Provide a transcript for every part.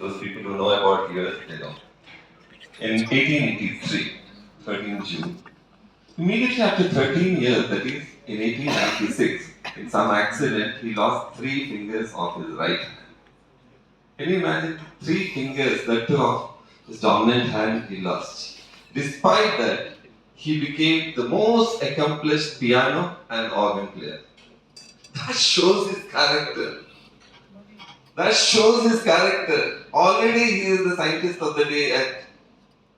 Those people who know about years, they know. In 1883, 13 June, immediately after 13 years, that is in 1896, in some accident, he lost 3 fingers of his right hand. Can you imagine? 3 fingers, that too of his dominant hand, he lost. Despite that, he became the most accomplished piano and organ player. That shows his character. That shows his character. Already he is the scientist of the day at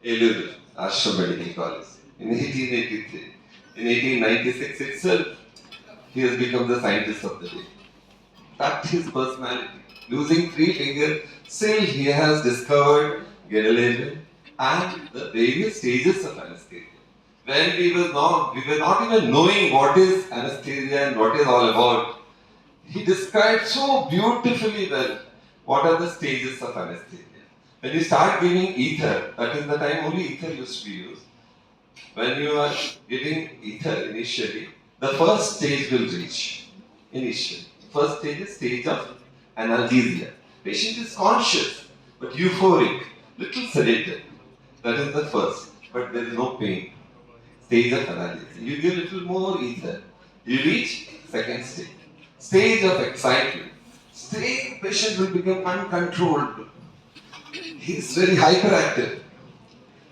ASRAM Medical College in 1883. In 1896 itself, he has become the scientist of the day. That's his personality. Losing 3 fingers, still he has discovered Guedel and the various stages of anesthesia. When we were not even knowing what is anesthesia and what is all about, he described so beautifully well what are the stages of anesthesia. When you start giving ether, that is the time only ether used to be used. When you are giving ether initially, the first stage will reach. Initially. First stage is stage of analgesia. Patient is conscious but euphoric, little sedated. That is the first, but there is no pain. Stage of analgesia. You give little more ether. You reach second stage. Stage of excitement. Stage patient will become uncontrolled. He is very hyperactive.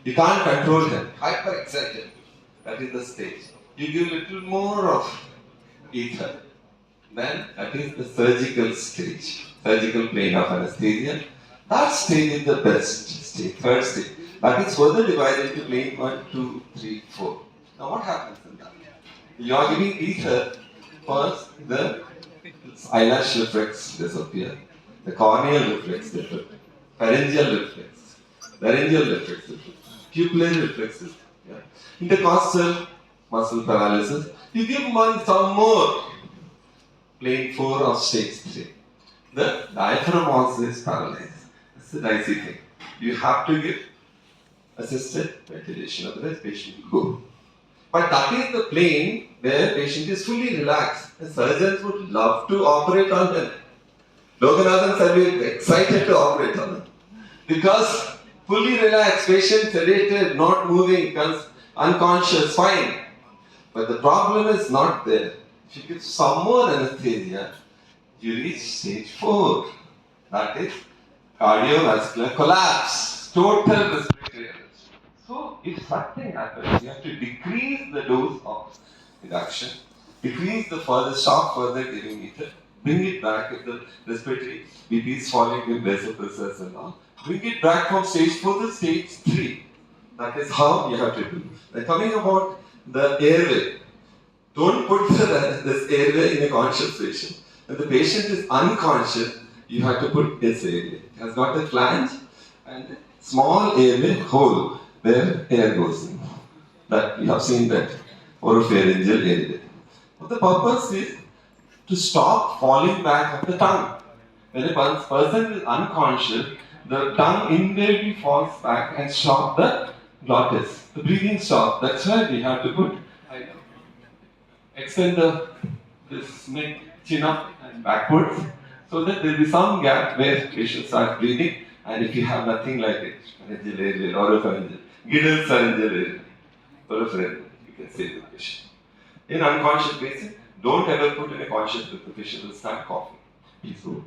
You can't control him. Hyper excited. That is the stage. You give little more of ether. Then that is the surgical stage. Surgical plane of anesthesia. That stage is the best stage. Third stage. That is further divided into plane 1, 2, 3, 4. Now what happens in that? You are giving ether. First, the eyelash reflex disappear. The corneal reflex disappear. Pharyngeal reflex. Laryngeal reflex disappear. Pupillary reflexes. Yeah. Intercostal muscle paralysis. You give some more. Plane 4 of stage 3. The diaphragm also is paralyzed. That's the dicey thing. You have to give assisted ventilation, otherwise patient will go. But that is the plane where patient is fully relaxed. The surgeons would love to operate on him. Loganathan sir will be excited to operate on him. Because fully relaxed, patient sedated, not moving, unconscious, fine. But the problem is not there. If you give some more anesthesia, you reach stage 4. That is cardiovascular collapse, total respiratory arrest. So, if something happens, you have to decrease the dose of reduction, decrease the further, stop further giving ether, bring it back if the respiratory BP is falling with vasopressors and all, bring it back from stage 4 to stage 3. That is how you have to do. Then coming about the airway. Don't put this airway in a conscious patient. When the patient is unconscious, you have to put this airway. It has got a flange and a small airway hole where air goes in. That you have seen that oropharyngeal airway. But the purpose is to stop falling back of the tongue. When a person is unconscious, the tongue invariably falls back and stop the glottis. The breathing stops. That's why we have to put extend this neck, chin up and backwards, so that there will be some gap where patient starts breathing, and if you have nothing like it, pharyngeal airway, oropharyngeal, Guedel pharyngeal airway, oropharyngeal, you can save the patient. In unconscious patient, don't ever put in a conscious breath, the patient will start coughing. Please don't.